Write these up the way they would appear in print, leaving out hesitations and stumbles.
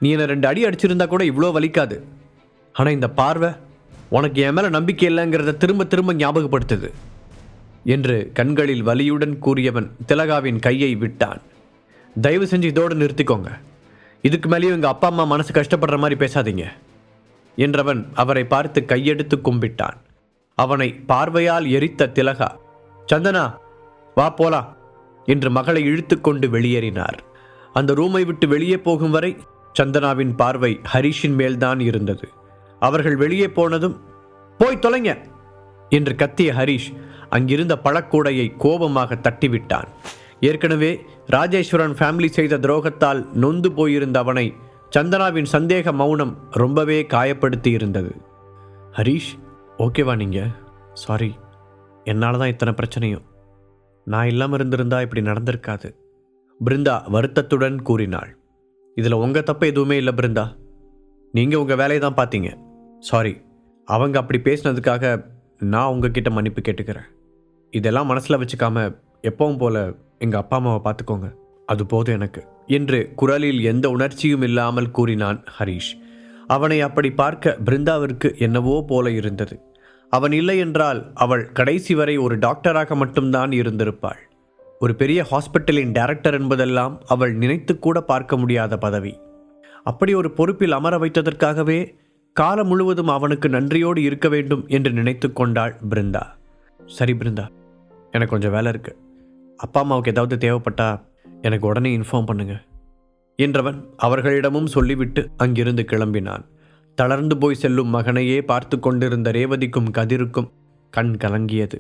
நீ என்னை 2 அடி அடிச்சிருந்தா கூட இவ்வளோ வலிக்காது. ஆனால் இந்த பார்வை உனக்கு என் மேலே நம்பிக்கை இல்லைங்கிறத திரும்ப திரும்ப ஞாபகப்படுத்துது என்று கண்களில் வலியுடன் கூறியவன் திலகாவின் கையை விட்டான். தயவு செஞ்சு இதோடு நிறுத்திக்கோங்க. இதுக்கு மேலேயும் எங்கள் அப்பா அம்மா மனசு கஷ்டப்படுற மாதிரி பேசாதீங்க என்றவன் அவரை பார்த்து கையெடுத்து கும்பிட்டான். அவனை பார்வையால் எரித்த திலகா, சந்தனா வா போலாம் என்று மகளை இழுத்து கொண்டு வெளியேறினார். அந்த ரூமை விட்டு வெளியே போகும் வரை சந்தனாவின் பார்வை ஹரிஷின் மேல்தான் இருந்தது. அவர்கள் வெளியே போனதும் போய் தொலைங்க என்று கத்திய ஹரிஷ் அங்கிருந்த பழக்கூடையை கோபமாக தட்டிவிட்டான். ஏற்கனவே ராஜேஸ்வரன் ஃபேமிலி செய்த துரோகத்தால் நொந்து போயிருந்த அவனை சந்தனாவின் சந்தேக மௌனம் ரொம்பவே காயப்படுத்தி இருந்தது. ஹரிஷ், ஓகேவா நீங்க? சாரி, என்னால் தான் இத்தனை பிரச்சனையும். நான் இல்லாமல் இருந்திருந்தா இப்படி நடந்திருக்காது பிருந்தா வருத்தத்துடன் கூறினாள். இதில் உங்கள் தப்பு எதுவுமே இல்லை பிருந்தா. நீங்கள் உங்கள் வேலையை தான் பார்த்தீங்க. சாரி, அவங்க அப்படி பேசினதுக்காக நான் உங்ககிட்ட மன்னிப்பு கேட்டுக்கிறேன். இதெல்லாம் மனசில் வச்சுக்காம எப்பவும் போல எங்கள் அப்பா அம்மாவை பார்த்துக்கோங்க, அது போதும் எனக்கு என்று குரலில் எந்த உணர்ச்சியும் இல்லாமல் கூறினான் ஹரிஷ். அவனை அப்படி பார்க்க பிருந்தாவிற்கு என்னவோ போல இருந்தது. அவன் இல்லை என்றால் அவள் கடைசி வரை ஒரு டாக்டராக மட்டும்தான் இருந்திருப்பாள். ஒரு பெரிய ஹாஸ்பிட்டலின் டைரக்டர் என்பதெல்லாம் அவள் நினைத்து கூட பார்க்க முடியாத பதவி. அப்படி ஒரு பொறுப்பில் அமர வைத்ததற்காகவே காலம் முழுவதும் அவனுக்கு நன்றியோடு இருக்க வேண்டும் என்று நினைத்து கொண்டாள் பிருந்தா. சரி பிருந்தா, எனக்கு கொஞ்சம் வேலை இருக்கு. அப்பா அம்மாவுக்கு ஏதாவது தேவைப்பட்டா எனக்கு உடனே இன்ஃபார்ம் பண்ணுங்க என்றவன் அவர்களிடமும் சொல்லிவிட்டு அங்கிருந்து கிளம்பினான். தளர்ந்து போய் செல்லும் மகனையே பார்த்து கொண்டிருந்த ரேவதிக்கும் கதிருக்கும் கண் கலங்கியது.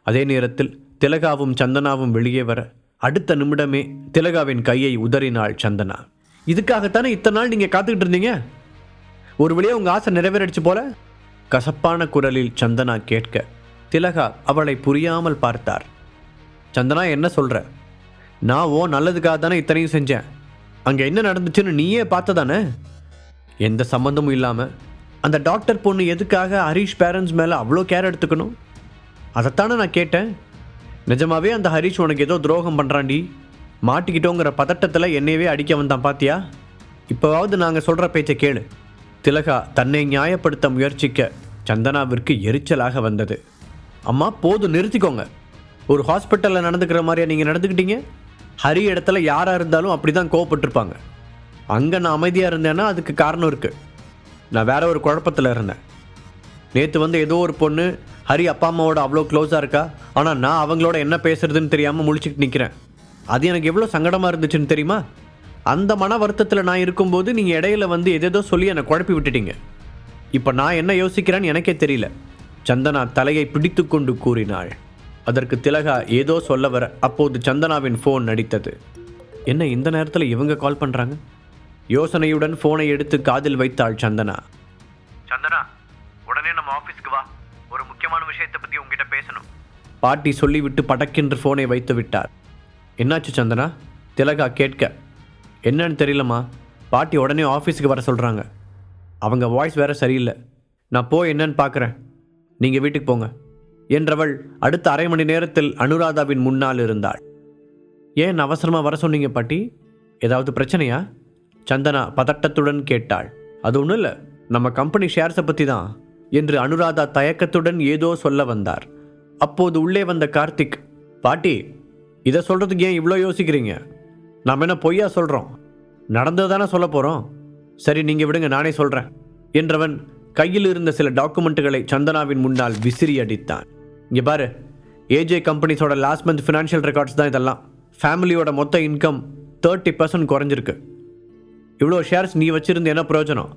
அதே நேரத்தில் திலகாவும் சந்தனாவும் வெளியே வர அடுத்த நிமிடமே திலகாவின் கையை உதறினாள் சந்தனா. இதுக்காகத்தானே இத்தனை நாள் நீங்கள் காத்துக்கிட்டு இருந்தீங்க? ஒரு வழியாக உங்கள் ஆசை நிறைவேறிடுச்சு போல கசப்பான குரலில் சந்தனா கேட்க திலகா அவளை புரியாமல் பார்த்தார். சந்தனா, என்ன சொல்கிற? நான் நல்லதுக்காக தானே இத்தனையும் செஞ்சேன். அங்கே என்ன நடந்துச்சுன்னு நீயே பார்த்ததானே? எந்த சம்மந்தமும் இல்லாமல் அந்த டாக்டர் பொண்ணு எதுக்காக ஹரிஷ் பேரண்ட்ஸ் மேலே அவ்வளோ கேர் எடுத்துக்கணும்? அதைத்தானே நான் கேட்டேன். நிஜமாவே அந்த ஹரிஷ் உனக்கு ஏதோ துரோகம் பண்ணுறாண்டி, மாட்டிக்கிட்டோங்கிற பதட்டத்தில் என்னையவே அடிக்க வந்தான் பாத்தியா? இப்போவாவது நாங்கள் சொல்கிற பேச்சை கேளு. திலகா தன்னை நியாயப்படுத்த முயற்சிக்க சந்தனாவிற்கு எரிச்சலாக வந்தது. அம்மா போதும், நிறுத்திக்கோங்க. ஒரு ஹாஸ்பிட்டலில் நடந்துக்கிற மாதிரியா நீங்கள் நடந்துக்கிட்டீங்க? ஹரி இடத்துல யாராக இருந்தாலும் அப்படி தான் கோவப்பட்டிருப்பாங்க. அங்கே நான் அமைதியாக இருந்தேன்னா அதுக்கு காரணம் இருக்குது. நான் வேற ஒரு குழப்பத்தில் இருந்தேன். நேற்று ஏதோ ஒரு பொண்ணு ஹரி அப்பா அம்மாவோட அவ்வளோ க்ளோஸாக இருக்கா, ஆனால் நான் அவங்களோட என்ன பேசுறதுன்னு தெரியாமல் முழிச்சிட்டு நிற்கிறேன். அது எனக்கு எவ்வளோ சங்கடமாக இருந்துச்சுன்னு தெரியுமா? அந்த மன வருத்தத்தில் நான் இருக்கும்போது நீங்கள் இடையில எதேதோ சொல்லி என்னை குழப்பி விட்டுட்டீங்க. இப்போ நான் என்ன யோசிக்கிறேன்னு எனக்கே தெரியல. சந்தனா தலையை பிடித்து கொண்டு கூறினாள். அதற்கு திலகா ஏதோ சொல்ல வர அப்போது சந்தனாவின் ஃபோன் நடித்தது. என்ன இந்த நேரத்தில் இவங்க கால் பண்ணுறாங்க? யோசனையுடன் ஃபோனை எடுத்து காதில் வைத்தாள் சந்தனா. சந்தனா, உடனே நம்ம ஆஃபீஸ்க்கு வா, ஒரு முக்கியமான விஷயத்தை பற்றி உங்ககிட்ட பேசணும். பாட்டி சொல்லிவிட்டு படக்கென்று ஃபோனை வைத்து விட்டார். என்னாச்சு சந்தனா? திலகா கேட்க, என்னன்னு தெரியலம்மா, பாட்டி உடனே ஆஃபீஸுக்கு வர சொல்கிறாங்க. அவங்க வாய்ஸ் வேற சரியில்லை. நான் போய் என்னன்னு பார்க்குறேன், நீங்கள் வீட்டுக்கு போங்க என்றவள் அடுத்த அரை மணி நேரத்தில் அனுராதாவின் முன்னால் இருந்தாள். ஏன் அவசரமாக வர சொன்னீங்க பாட்டி? ஏதாவது பிரச்சனையா? சந்தனா பதட்டத்துடன் கேட்டாள். அது ஒன்றும் இல்லை, நம்ம கம்பெனி ஷேர்ஸை பற்றி தான் என்று அனுராதா தயக்கத்துடன் ஏதோ சொல்ல வந்தார். அப்போது உள்ளே வந்த கார்த்திக், பாட்டி இதை சொல்கிறதுக்கு ஏன் இவ்வளோ யோசிக்கிறீங்க? நாம் என்ன பொய்யா சொல்கிறோம்? நடந்தது தானே சொல்ல போகிறோம். சரி நீங்கள் விடுங்க, நானே சொல்கிறேன் என்றவன் கையில் இருந்த சில டாக்குமெண்ட்டுகளை சந்தனாவின் முன்னால் விசிறி அடித்தான். இங்கே பாரு, ஏஜே கம்பெனிஸோட லாஸ்ட் மந்த் ஃபினான்ஷியல் ரெக்கார்ட்ஸ் தான் இதெல்லாம். ஃபேமிலியோட மொத்த இன்கம் 30% குறைஞ்சிருக்கு. இவ்வளோ ஷேர்ஸ் நீ வச்சுருந்து என்ன பிரயோஜனம்?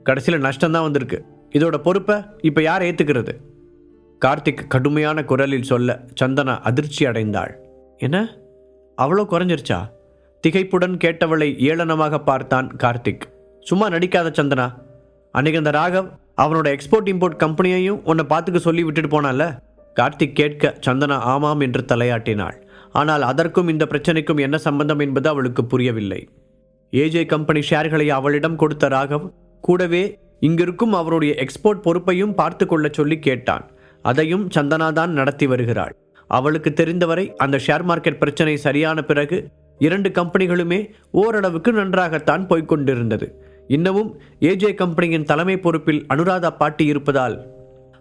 கடைசியில் நஷ்டம்தான் வந்திருக்கு. இதோட பொறுப்பை இப்போ யார் ஏற்றுக்கிறது? கார்த்திக் கடுமையான குரலில் சொல்ல சந்தனா அதிர்ச்சி அடைந்தாள். என்ன, அவ்வளோ குறைஞ்சிருச்சா? திகைப்புடன் கேட்டவளை ஏளனமாக பார்த்தான் கார்த்திக். சும்மா நடிக்காத சந்தனா. அன்னைக்கு அந்த ராகவ் அவனோட எக்ஸ்போர்ட் இம்போர்ட் கம்பெனியையும் உன்னை பார்த்துக்க சொல்லி விட்டுட்டு போனால? கார்த்திக் கேட்க சந்தனா ஆமாம் என்று தலையாட்டினாள். ஆனால் அதற்கும் இந்த பிரச்சனைக்கும் என்ன சம்பந்தம் என்பது அவளுக்கு புரியவில்லை. ஏஜே கம்பெனி ஷேர்களை அவளிடம் கொடுத்த ராகவ் கூடவே இங்கிருக்கும் அவருடைய எக்ஸ்போர்ட் பொறுப்பையும் பார்த்து கொள்ள சொல்லி கேட்டான். அதையும் சந்தனா தான் நடத்தி வருகிறாள். அவளுக்கு தெரிந்தவரை அந்த ஷேர் மார்க்கெட் பிரச்சனை சரியான பிறகு 2 கம்பெனிகளுமே ஓரளவுக்கு நன்றாகத்தான் போய்கொண்டிருந்தது. இன்னமும் ஏஜே கம்பெனியின் தலைமை பொறுப்பில் அனுராதா பாட்டி இருப்பதால்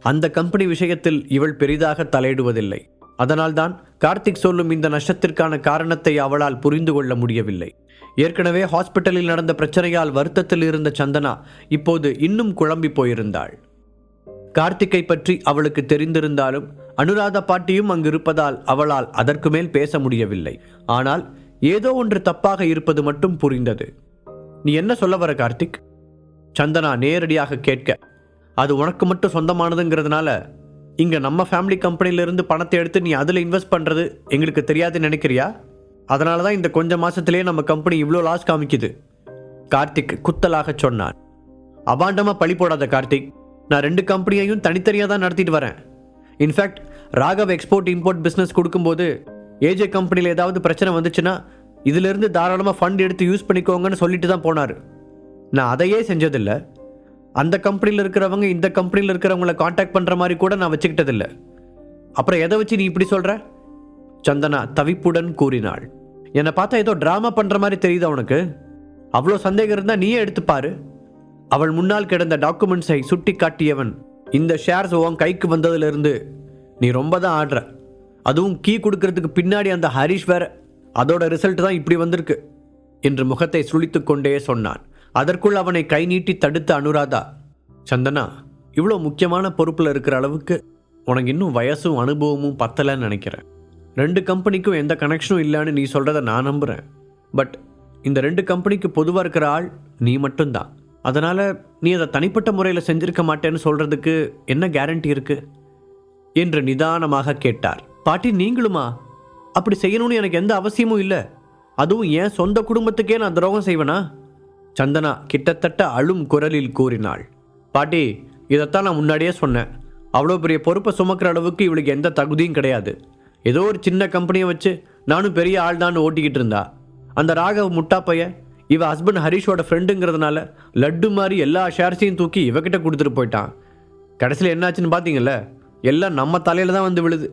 அந்த கம்பெனி விஷயத்தில் இவள் பெரிதாக தலையிடுவதில்லை. அதனால்தான் கார்த்திக் சொல்லும் இந்த நஷ்டத்திற்கான காரணத்தை அவளால் புரிந்து கொள்ள முடியவில்லை. ஏற்கனவே ஹாஸ்பிட்டலில் நடந்த பிரச்சனையால் வருத்தத்தில் இருந்த சந்தனா இப்போது இன்னும் குழம்பி போயிருந்தாள். கார்த்திக்கை பற்றி அவளுக்கு தெரிந்திருந்தாலும் அனுராதா பாட்டியும் அங்கு இருப்பதால் அவளால் அதற்கு மேல் பேச முடியவில்லை. ஆனால் ஏதோ ஒன்று தப்பாக இருப்பது மட்டும் புரிந்தது. நீ என்ன சொல்ல வர கார்த்திக்? சந்தனா நேரடியாக கேட்க, அது உனக்கு மட்டும் சொந்தமானதுங்கிறதுனால இங்க நம்ம ஃபேமிலி கம்பெனியிலிருந்து பணத்தை எடுத்து நீ அதில் இன்வெஸ்ட் பண்றது எங்களுக்கு தெரியாதுன்னு நினைக்கிறியா? அதனால தான் இந்த கொஞ்ச மாசத்திலேயே நம்ம கம்பெனி இவ்வளோ லாஸ் காமிக்குது. கார்த்திக் குத்தலாக சொன்னான். அபாண்டமா பழி போடாத கார்த்திக். நான் 2 கம்பெனியையும் தனித்தனியாக தான் நடத்திட்டு வரேன். In fact Raghav export import business கொடுக்கும்போது ஏஜே கம்பெனியில் ஏதாவது பிரச்சனை வந்துச்சுன்னா இதிலிருந்து தாராளமாக ஃபண்ட் எடுத்து யூஸ் பண்ணிக்கோங்கன்னு சொல்லிட்டு தான் போனார். நான் அதையே செஞ்சதில்லை. அந்த கம்பெனியில் இருக்கிறவங்க இந்த கம்பெனியில் இருக்கிறவங்கள காண்டாக்ட் பண்ணுற மாதிரி கூட நான் வச்சுக்கிட்டதில்லை. அப்புறம் எதை வச்சு நீ இப்படி சொல்கிற? சந்தனா தவிப்புடன் கூறினாள். என்னை பார்த்தா ஏதோ ட்ராமா பண்ணுற மாதிரி தெரியுது அவனுக்கு. அவ்வளோ சந்தேகம் இருந்தால் நீயே எடுத்துப்பாரு. அவள் முன்னால் கிடந்த டாக்குமெண்ட்ஸை சுட்டி காட்டியவன், இந்த ஷேர்ஸ் உன் கைக்கு வந்ததுலேருந்து நீ ரொம்ப தான் ஆடுற. அதுவும் கீ கொடுக்கறதுக்கு பின்னாடி அந்த ஹரிஷ் வேற. அதோட ரிசல்ட் தான் இப்படி வந்திருக்கு என்று முகத்தை சுளித்து கொண்டே சொன்னான். அதற்குள் அவனை கை நீட்டி தடுத்த அனுராதா, சந்தனா, இவ்வளோ முக்கியமான பொறுப்பில் இருக்கிற அளவுக்கு உனக்கு இன்னும் வயசும் அனுபவமும் பத்தலைன்னு நினைக்கிறேன். 2 கம்பெனிக்கும் எந்த கனெக்ஷனும் இல்லைன்னு நீ சொல்கிறத நான் நம்புகிறேன். பட் இந்த 2 கம்பெனிக்கு பொதுவாக இருக்கிற ஆள் நீ மட்டும்தான். அதனால் நீ அதை தனிப்பட்ட முறையில் செஞ்சிருக்க மாட்டேன்னு சொல்கிறதுக்கு என்ன கேரண்டி இருக்கு என்று நிதானமாக கேட்டார். பாட்டி, நீங்களுமா? அப்படி செய்யணும்னு எனக்கு எந்த அவசியமும் இல்லை. அதுவும் என் சொந்த குடும்பத்துக்கே நான் துரோகம் செய்வேனா? சந்தனா கிட்டத்தட்ட அழும் குரலில் கூறினாள். பாட்டி, இதைத்தான் நான் முன்னாடியே சொன்னேன். அவ்வளோ பெரிய பொறுப்பை சுமக்கிற அளவுக்கு இவளுக்கு எந்த தகுதியும் கிடையாது. ஏதோ ஒரு சின்ன கம்பெனியை வச்சு நானும் பெரிய ஆள் தான் ஓட்டிக்கிட்டு இருந்தா. அந்த ராகவ் முட்டாப்பைய இவ ஹஸ்பண்ட் ஹரிஷோட ஃப்ரெண்டுங்கிறதுனால லட்டு மாதிரி எல்லா ஷேர்ஸையும் தூக்கி இவகிட்ட கொடுத்துட்டு போயிட்டான். கடைசியில் என்னாச்சுன்னு பார்த்தீங்கல்ல, எல்லாம் நம்ம தலையில் தான் வந்து விழுது.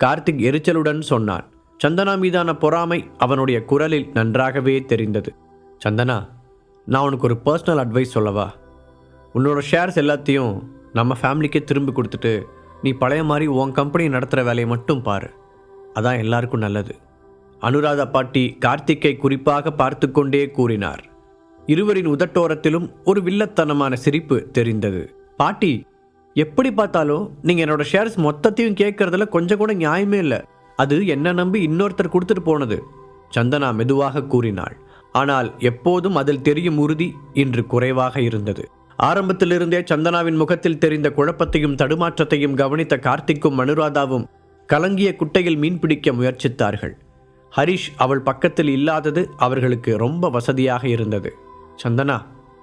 கார்த்திக் எரிச்சலுடன் சொன்னான். சந்தனா மீதான பொறாமை அவனுடைய குரலில் நன்றாகவே தெரிந்தது. சந்தனா, நான் உனக்கு ஒரு பர்சனல் அட்வைஸ் சொல்லவா? உன்னோட ஷேர்ஸ் எல்லாத்தையும் நம்ம ஃபேமிலிக்கே திரும்பி கொடுத்துட்டு நீ பழைய மாதிரி உன் கம்பெனி நடத்துகிற வேலையை மட்டும் பாரு. அதான் எல்லாருக்கும் நல்லது. அனுராதா பாட்டி கார்த்திக்கை குறிப்பாக பார்த்து கொண்டே கூறினார். இருவரின் உதட்டோரத்திலும் ஒரு வில்லத்தனமான சிரிப்பு தெரிந்தது. பாட்டி, எப்படி பார்த்தாலும் நீங்கள் என்னோட ஷேர்ஸ் மொத்தத்தையும் கேட்கறதுல கொஞ்சம் கூட நியாயமே இல்லை. அது என்ன நம்பி இன்னொருத்தர் கொடுத்துட்டு போனது. சந்தனா மெதுவாக கூறினாள். ஆனால் எப்போதும் அதில் தெரியும் உறுதி இன்று குறைவாக இருந்தது. ஆரம்பத்திலிருந்தே சந்தனாவின் முகத்தில் தெரிந்த குழப்பத்தையும் தடுமாற்றத்தையும் கவனித்த கார்த்திக்கும் அனுராதாவும் கலங்கிய குட்டையில் மீன் பிடிக்க முயற்சித்தார்கள். ஹரிஷ் அவள் பக்கத்தில் இல்லாதது அவர்களுக்கு ரொம்ப வசதியாக இருந்தது. சந்தனா,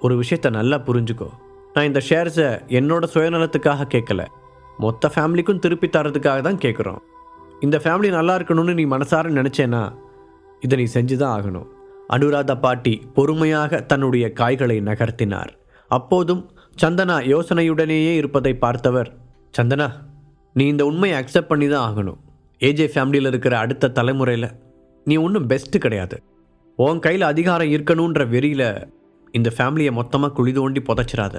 ஒரு விஷயத்தை நல்லா புரிஞ்சுக்கோ. நான் இந்த ஷேர்ஸை என்னோட சுயநலத்துக்காக கேட்கல, மொத்த ஃபேமிலிக்கும் திருப்பி தரதுக்காக தான் கேட்குறோம். இந்த ஃபேமிலி நல்லா இருக்கணும்னு நீ மனசார நினச்சேன்னா இதை நீ செஞ்சு தான் ஆகணும். அனுராதா பாட்டி பொறுமையாக தன்னுடைய காய்களை நகர்த்தினார். அப்போதும் சந்தனா யோசனையுடனேயே இருப்பதை பார்த்தவர், சந்தனா, நீ இந்த உண்மையை அக்செப்ட் பண்ணி தான் ஆகணும். ஏஜே ஃபேமிலியில் இருக்கிற அடுத்த தலைமுறையில் நீ ஒன்றும் பெஸ்ட்டு கிடையாது. உன் கையில் அதிகாரம் இருக்கணுன்ற வெறியில் இந்த ஃபேமிலியை மொத்தமாக குழி தோண்டி புதைச்சிடாத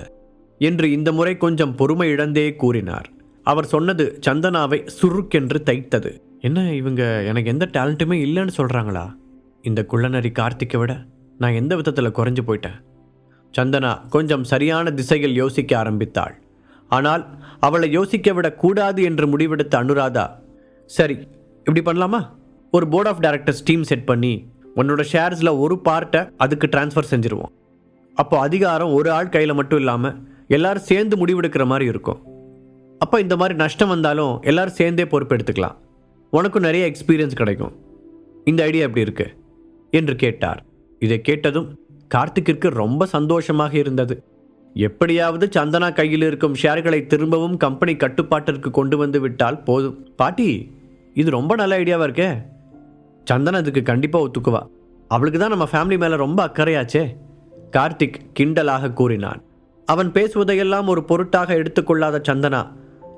என்று இந்த முறை கொஞ்சம் பொறுமை இழந்தே கூறினார். அவர் சொன்னது சந்தனாவை சுருக்கென்று தைத்தது. என்ன, இவங்க எனக்கு எந்த டேலண்ட்டுமே இல்லைன்னு சொல்கிறாங்களா? இந்த குள்ளநரி கார்த்திக்கை விட நான் எந்த விதத்தில் குறைஞ்சு போயிட்டேன்? சந்தனா கொஞ்சம் சரியான திசையில் யோசிக்க ஆரம்பித்தாள். ஆனால் அவளை யோசிக்க விடக்கூடாது என்று முடிவெடுத்த அனுராதா, சரி, இப்படி பண்ணலாமா? ஒரு board of directors team set பண்ணி உன்னோட ஷேர்ஸில் ஒரு பார்ட்டை அதுக்கு டிரான்ஸ்ஃபர் செஞ்சுருவோம். அப்போ அதிகாரம் ஒரு ஆள் கையில் மட்டும் இல்லாமல் எல்லாரும் சேர்ந்து முடிவெடுக்கிற மாதிரி இருக்கும். அப்போ இந்த மாதிரி நஷ்டம் வந்தாலும் எல்லாரும் சேர்ந்தே பொறுப்பெடுத்துக்கலாம். உனக்கும் நிறைய எக்ஸ்பீரியன்ஸ் கிடைக்கும். இந்த ஐடியா எப்படி இருக்கு என்று கேட்டார். இதை கேட்டதும் கார்த்திக்கிற்கு ரொம்ப சந்தோஷமாக இருந்தது. எப்படியாவது சந்தனா கையில் இருக்கும் ஷேர்களை திரும்பவும் கம்பெனி கட்டுப்பாட்டிற்கு கொண்டு வந்து விட்டால் போதும். பாட்டி, இது ரொம்ப நல்ல ஐடியாவாக இருக்கே. சந்தனா இதுக்கு கண்டிப்பாக ஒத்துக்குவா. அவளுக்கு தான் நம்ம ஃபேமிலி மேலே ரொம்ப அக்கறையாச்சே. கார்த்திக் கிண்டலாக கூறினான். அவன் பேசுவதையெல்லாம் ஒரு பொருட்டாக எடுத்துக்கொள்ளாத சந்தனா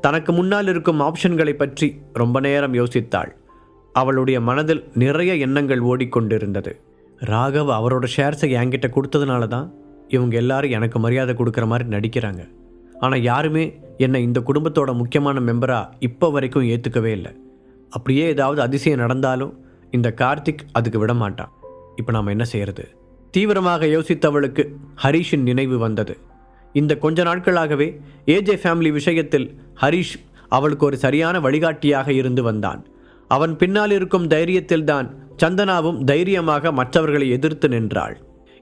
தனக்கு முன்னால் இருக்கும் ஆப்ஷன்களை பற்றி ரொம்ப நேரம் யோசித்தாள். அவளுடைய மனதில் நிறைய எண்ணங்கள் ஓடிக்கொண்டிருந்தது. ராகவ் அவரோட ஷேர்ஸை என்கிட்ட கொடுத்ததுனால தான் இவங்க எல்லாரும் எனக்கு மரியாதை கொடுக்குற மாதிரி நடிக்கிறாங்க. ஆனால் யாருமே என்னை இந்த குடும்பத்தோட முக்கியமான மெம்பராக இப்போ வரைக்கும் ஏற்றுக்கவே இல்லை. அப்படியே ஏதாவது அதிசயம் நடந்தாலும் இந்த கார்த்திக் அதுக்கு விட மாட்டான். இப்போ நாம் என்ன செய்கிறது? தீவிரமாக யோசித்தவளுக்கு ஹரீஷின் நினைவு வந்தது. இந்த கொஞ்ச நாட்களாகவே ஏஜே ஃபேமிலி விஷயத்தில் ஹரீஷ் அவளுக்கு ஒரு சரியான வழிகாட்டியாக இருந்து வந்தான். அவன் பின்னால் இருக்கும் தைரியத்தில்தான் சந்தனாவும் தைரியமாக மற்றவர்களை எதிர்த்து நின்றாள்.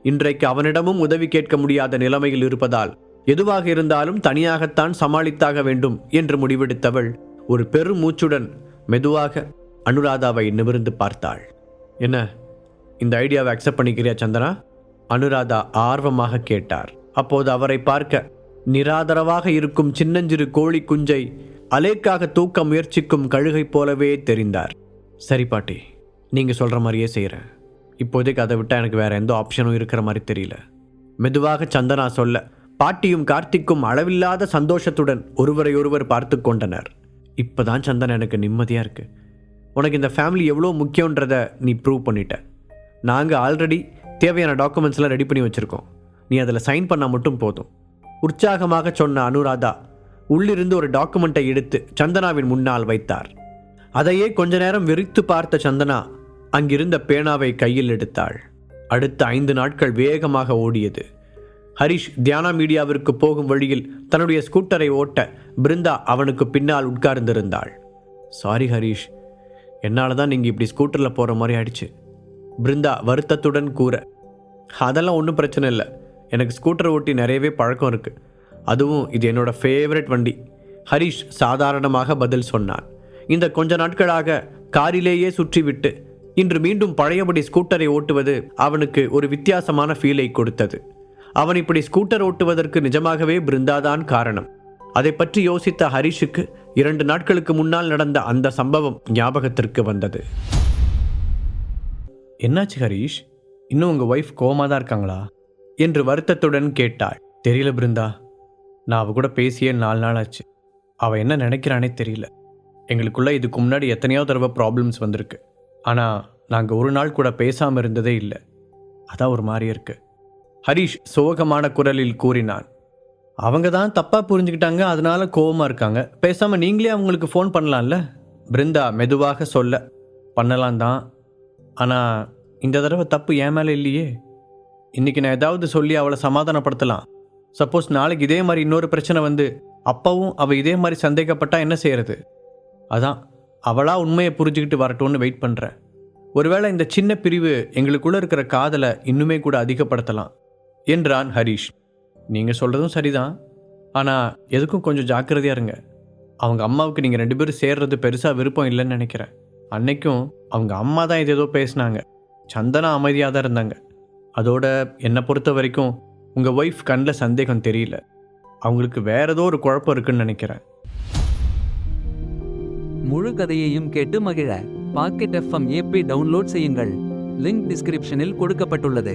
இன்றைக்கு அவனிடமும் உதவி கேட்க முடியாத நிலைமையில் இருப்பதால் எதுவாக இருந்தாலும் தனியாகத்தான் சமாளித்தாக வேண்டும் என்று முடிவெடுத்தவள் ஒரு பெரும் மூச்சுடன் மெதுவாக அனுராதாவை நிமிர்ந்து பார்த்தாள். என்ன, இந்த ஐடியாவை அக்செப்ட் பண்ணிக்கிறியா சந்தனா? அனுராதா ஆர்வமாக கேட்டார். அப்போது அவரை பார்க்க நிராதரவாக இருக்கும் சின்னஞ்சிறு கோழி குஞ்சை அலேக்காக தூக்க முயற்சிக்கும் கழுகை போலவே தெரிந்தார். சரி பாட்டி, நீங்கள் சொல்கிற மாதிரியே செய்கிறேன். இப்போதைக்கு அதை விட்டால் எனக்கு வேறு எந்த ஆப்ஷனும் இருக்கிற மாதிரி தெரியல. மெதுவாக சந்தனா சொல்ல பாட்டியும் கார்த்திக்கும் அளவில்லாத சந்தோஷத்துடன் ஒருவரை ஒருவர் பார்த்து கொண்டனர். இப்போதான் சந்தனா எனக்கு நிம்மதியாக இருக்குது. உனக்கு இந்த ஃபேமிலி எவ்வளோ முக்கியன்றதை நீ ப்ரூவ் பண்ணிட்ட. நாங்கள் ஆல்ரெடி தேவையான டாக்குமெண்ட்ஸ்லாம் ரெடி பண்ணி வச்சுருக்கோம். நீ அதில் சைன் பண்ணால் மட்டும் போதும். உற்சாகமாக சொன்ன அனுராதா உள்ளிருந்து ஒரு டாக்குமெண்ட்டை எடுத்து சந்தனாவின் முன்னால் வைத்தார். அதையே கொஞ்ச நேரம் விரித்து பார்த்த சந்தனா அங்கிருந்த பேனாவை கையில் எடுத்தாள். அடுத்த 5 நாட்கள் வேகமாக ஓடியது. ஹரீஷ் தியானா மீடியாவிற்கு போகும் வழியில் தன்னுடைய ஸ்கூட்டரை ஓட்ட பிருந்தா அவனுக்கு பின்னால் உட்கார்ந்திருந்தாள். சாரி ஹரீஷ், என்னால் தான் நீங்கள் இப்படி ஸ்கூட்டரில் போகிற மாதிரி ஆயிடுச்சு, பிருந்தா வருத்தத்துடன் கூற. அதெல்லாம் ஒன்றும் பிரச்சனை இல்லை, எனக்கு ஸ்கூட்டர் ஓட்டி நிறையவே பழக்கம் இருக்குது. அதுவும் இது என்னோட ஃபேவரட் வண்டி, ஹரீஷ் சாதாரணமாக பதில் சொன்னான். இந்த கொஞ்ச நாட்களாக காரிலேயே சுற்றிவிட்டு இன்று மீண்டும் பழையபடி ஸ்கூட்டரை ஓட்டுவது அவனுக்கு ஒரு வித்தியாசமான ஃபீலை கொடுத்தது. அவன் இப்படி ஸ்கூட்டர் ஓட்டுவதற்கு நிஜமாகவே பிருந்தாதான் காரணம். அதை பற்றி யோசித்த ஹரீஷுக்கு 2 நாட்களுக்கு முன்னால் நடந்த அந்த சம்பவம் ஞாபகத்திற்கு வந்தது. என்னாச்சு ஹரீஷ், இன்னும் உங்கள் ஒய்ஃப் கோவமாக தான் இருக்காங்களா என்று வருத்தத்துடன் கேட்டாள். தெரியல பிருந்தா, நான் அவ கூட பேசியே 4 நாள் ஆச்சு. அவள் என்ன நினைக்கிறானே தெரியல. எங்களுக்குள்ளே இதுக்கு முன்னாடி எத்தனையோ தடவை ப்ராப்ளம்ஸ் வந்திருக்கு. ஆனால் நாங்கள் ஒரு நாள் கூட பேசாமல் இருந்ததே இல்லை. அதான் ஒரு மாதிரி இருக்கு. ஹரீஷ் சோகமான குரலில் கூறினான். அவங்க தான் தப்பாக புரிஞ்சுக்கிட்டாங்க, அதனால கோவமாக இருக்காங்க. பேசாமல் நீங்களே அவங்களுக்கு ஃபோன் பண்ணலாம்ல, பிருந்தா மெதுவாக சொல்ல. பண்ணலாம் தான், ஆனால் இந்த தடவை தப்பு என் மேலே இல்லையே. இன்றைக்கி நான் ஏதாவது சொல்லி அவளை சமாதானப்படுத்தலாம். சப்போஸ் நாளைக்கு இதே மாதிரி இன்னொரு பிரச்சனை வந்து அப்பவும் அவள் இதே மாதிரி சந்தேகப்பட்டா என்ன செய்யறது? அதான் அவளாக உண்மையை புரிஞ்சுக்கிட்டு வரட்டும்னு வெயிட் பண்ணுறேன். ஒருவேளை இந்த சின்ன பிரிவு எங்களுக்குள்ளே இருக்கிற காதலை இன்னுமே கூட அதிகப்படுத்தலாம் என்றான் ஹரீஷ். நீங்கள் சொல்கிறதும் சரிதான், ஆனால் எதுக்கும் கொஞ்சம் ஜாக்கிரதையாக இருங்க. அவங்க அம்மாவுக்கு நீங்கள் 2 பேரும் சேர்றது பெருசாக விருப்பம் இல்லைன்னு நினைக்கிறேன். அன்னைக்கும் அவங்க அம்மா தான் இது ஏதோ பேசினாங்க, சந்தனா அமைதியாக தான் இருந்தாங்க. அதோட என்னை பொறுத்த வரைக்கும் உங்கள் ஒய்ஃப் கண்ணில் சந்தேகம் தெரியல, அவங்களுக்கு வேற ஏதோ ஒரு குழப்பம் இருக்குன்னு நினைக்கிறேன். முழு கதையையும் கேட்டு மகிழ பாக்கெட் FM ஆப்பை டவுன்லோட் செய்யுங்கள். லிங்க் டிஸ்கிரிப்ஷனில் கொடுக்கப்பட்டுள்ளது.